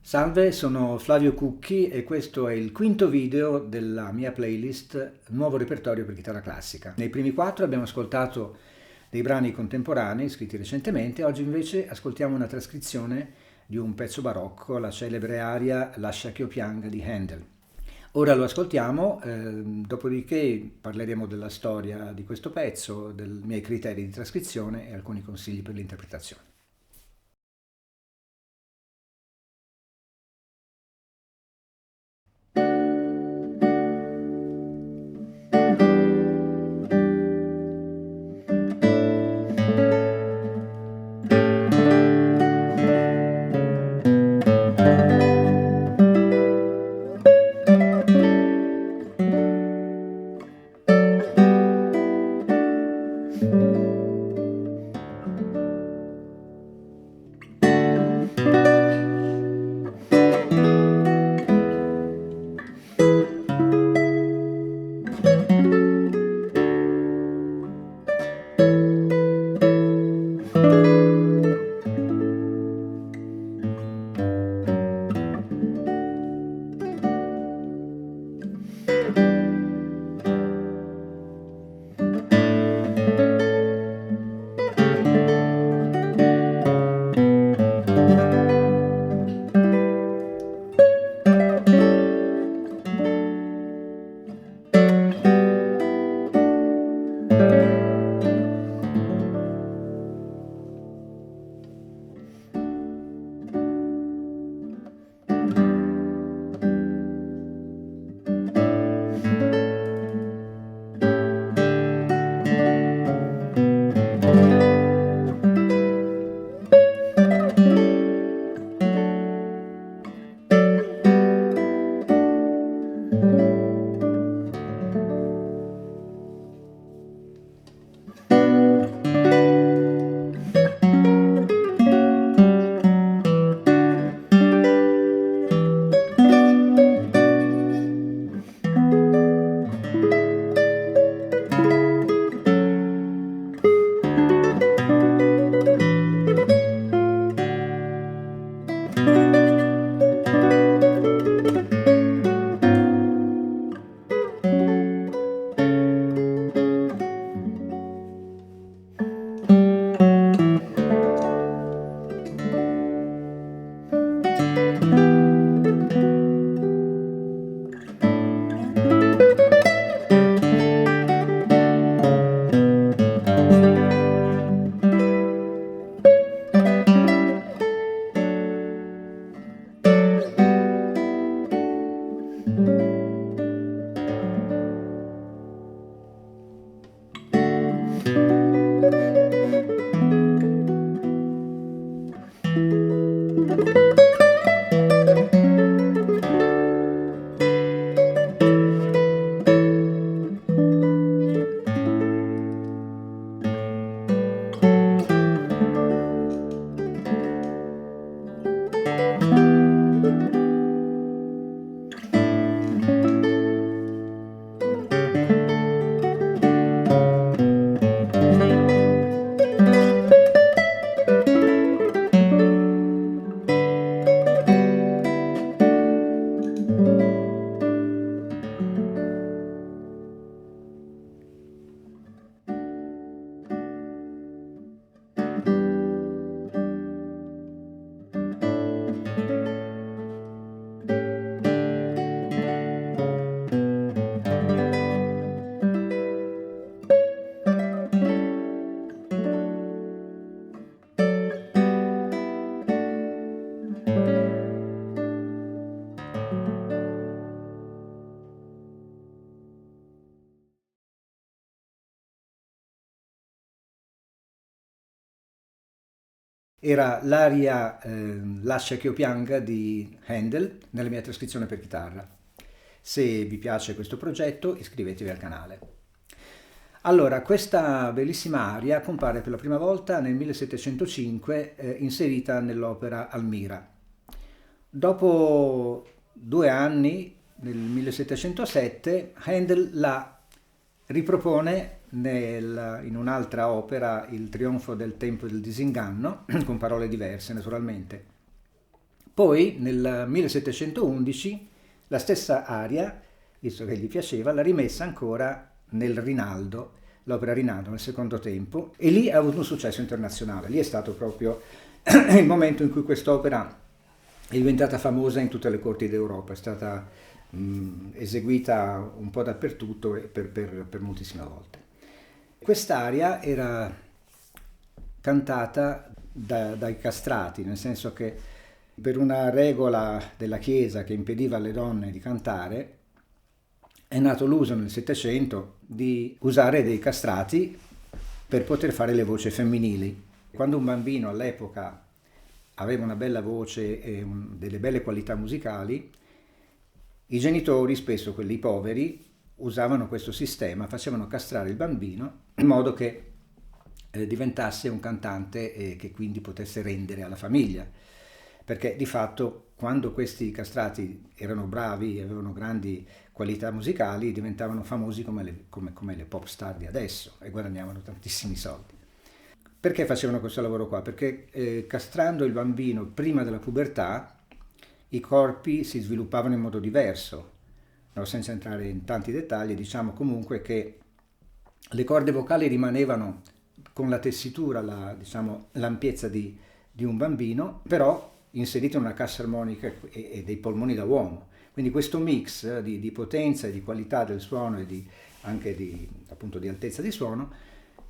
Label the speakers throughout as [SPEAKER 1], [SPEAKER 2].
[SPEAKER 1] Salve, sono Flavio Cucchi e questo è il quinto video della mia playlist Nuovo repertorio per chitarra classica. Nei primi quattro abbiamo ascoltato dei brani contemporanei scritti recentemente, oggi invece ascoltiamo una trascrizione di un pezzo barocco, la celebre aria Lascia che io pianga di Handel. Ora lo ascoltiamo, dopodiché parleremo della storia di questo pezzo, dei miei criteri di trascrizione e alcuni consigli per l'interpretazione. Era l'aria Lascia che io pianga di Handel nella mia trascrizione per chitarra. Se vi piace questo progetto iscrivetevi al canale. Allora, questa bellissima aria compare per la prima volta nel 1705 inserita nell'opera Almira. Dopo 2 anni, nel 1707, Handel la ripropone in un'altra opera, Il trionfo del tempo del disinganno, con parole diverse naturalmente. Poi nel 1711 la stessa aria, visto che gli piaceva, l'ha rimessa ancora nel Rinaldo, l'opera Rinaldo nel secondo tempo, e lì ha avuto un successo internazionale. Lì è stato proprio il momento in cui quest'opera è diventata famosa in tutte le corti d'Europa, è stata eseguita un po' dappertutto e per moltissime volte. Quest'aria era cantata dai castrati, nel senso che per una regola della Chiesa che impediva alle donne di cantare, è nato l'uso nel Settecento di usare dei castrati per poter fare le voci femminili. Quando un bambino all'epoca aveva una bella voce e delle belle qualità musicali, i genitori, spesso quelli poveri, usavano questo sistema, facevano castrare il bambino in modo che diventasse un cantante e che quindi potesse rendere alla famiglia. Perché di fatto quando questi castrati erano bravi e avevano grandi qualità musicali diventavano famosi come le pop star di adesso e guadagnavano tantissimi soldi. Perché facevano questo lavoro qua? Perché castrando il bambino prima della pubertà i corpi si sviluppavano in modo diverso. No, senza entrare in tanti dettagli, diciamo comunque che le corde vocali rimanevano con la tessitura, l'ampiezza di un bambino, però inserito in una cassa armonica e dei polmoni da uomo. Quindi questo mix di potenza e di qualità del suono e anche appunto di altezza di suono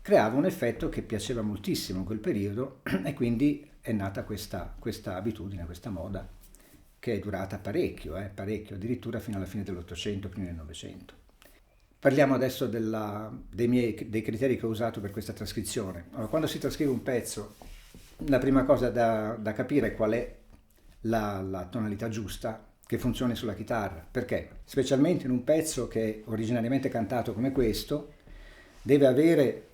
[SPEAKER 1] creava un effetto che piaceva moltissimo in quel periodo e quindi è nata questa abitudine, questa moda che è durata parecchio, addirittura fino alla fine dell'Ottocento, prima del Novecento. Parliamo adesso dei criteri che ho usato per questa trascrizione. Allora, quando si trascrive un pezzo, la prima cosa da capire è qual è la tonalità giusta che funzioni sulla chitarra. Perché? Specialmente in un pezzo che è originariamente cantato come questo, deve avere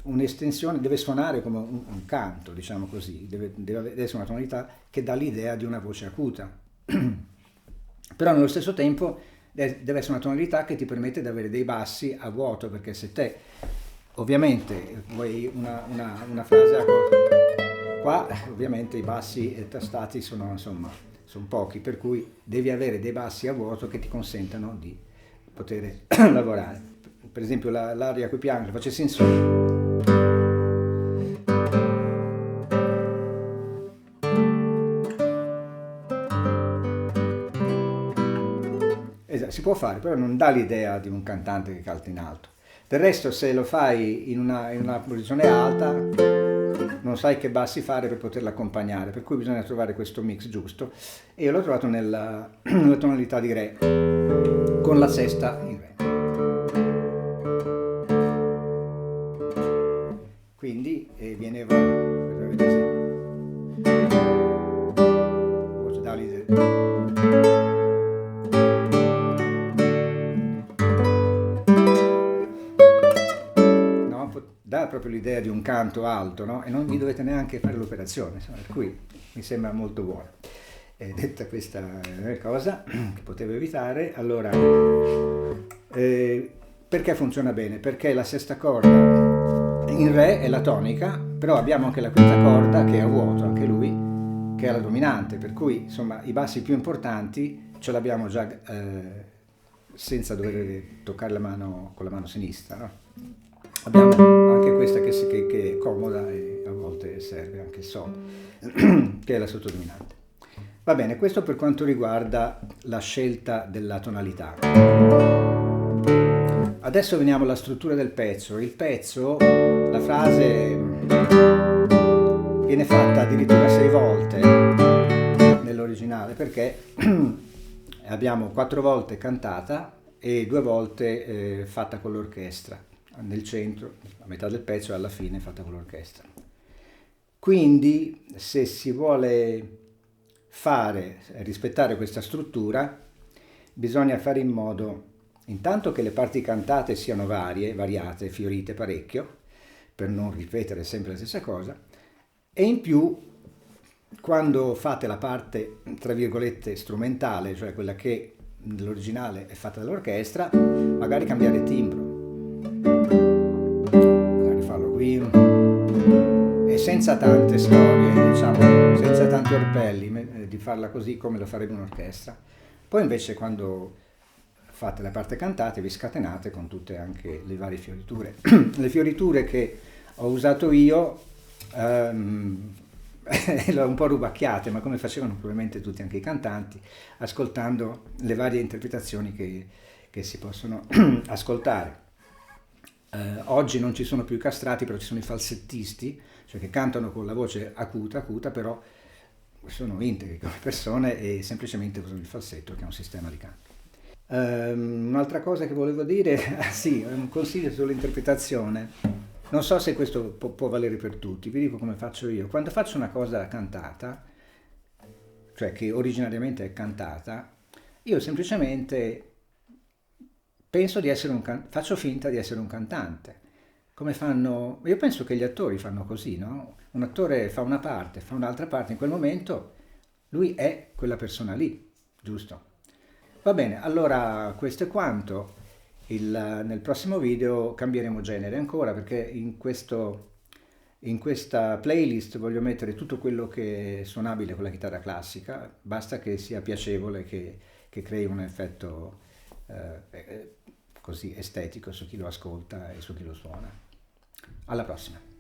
[SPEAKER 1] un'estensione, deve suonare come un canto, diciamo così, deve essere una tonalità che dà l'idea di una voce acuta. Però nello stesso tempo deve essere una tonalità che ti permette di avere dei bassi a vuoto, perché se te ovviamente vuoi una frase a qua, ovviamente i bassi tastati sono pochi, per cui devi avere dei bassi a vuoto che ti consentano di poter lavorare. Per esempio l'aria coi piani, la facessi in sol. Si può fare, però non dà l'idea di un cantante che canta in alto. Del resto, se lo fai in una posizione alta, non sai che bassi fare per poterla accompagnare, per cui bisogna trovare questo mix giusto. E io l'ho trovato nella tonalità di Re, con la sesta in Re. Quindi viene voce dà l'idea. Dà proprio l'idea di un canto alto, no? E non vi dovete neanche fare l'operazione, per cui mi sembra molto buono. Detta questa cosa che potevo evitare, allora perché funziona bene? Perché la sesta corda in Re è la tonica, però abbiamo anche la quinta corda che è a vuoto, anche lui, che è la dominante, per cui insomma i bassi più importanti ce l'abbiamo già senza dover toccare la mano con la mano sinistra, no? Abbiamo anche questa che è comoda e a volte serve anche il Sol, che è la sottodominante. Va bene, questo per quanto riguarda la scelta della tonalità. Adesso veniamo alla struttura del pezzo. Il pezzo, la frase viene fatta addirittura 6 volte nell'originale, perché abbiamo 4 volte cantata e 2 volte fatta con l'orchestra. Nel centro, a metà del pezzo e alla fine fatta con l'orchestra. Quindi se si vuole rispettare questa struttura, bisogna fare in modo intanto che le parti cantate siano variate, fiorite parecchio, per non ripetere sempre la stessa cosa, e in più quando fate la parte tra virgolette strumentale, cioè quella che nell'originale è fatta dall'orchestra, magari cambiare timbro. Magari farlo qui e senza tante storie, diciamo, senza tanti orpelli, di farla così come lo farebbe un'orchestra. Poi invece quando fate la parte cantata vi scatenate con tutte anche le varie fioriture. Le fioriture che ho usato io le ho un po' rubacchiate, ma come facevano probabilmente tutti anche i cantanti, ascoltando le varie interpretazioni che si possono ascoltare. Oggi non ci sono più i castrati, però ci sono i falsettisti, cioè che cantano con la voce acuta, però sono integri come persone e semplicemente usano il falsetto, che è un sistema di canto. Un'altra cosa che volevo dire, sì, un consiglio sull'interpretazione. Non so se questo può valere per tutti, vi dico come faccio io. Quando faccio una cosa cantata, cioè che originariamente è cantata, io semplicemente penso di essere faccio finta di essere un cantante. Come fanno, io penso che gli attori fanno così, no? Un attore fa una parte, fa un'altra parte, in quel momento lui è quella persona lì, giusto? Va bene, allora questo è quanto. Nel prossimo video cambieremo genere ancora perché in questa playlist voglio mettere tutto quello che è suonabile con la chitarra classica, basta che sia piacevole, che crei un effetto così estetico su chi lo ascolta e su chi lo suona. Alla prossima!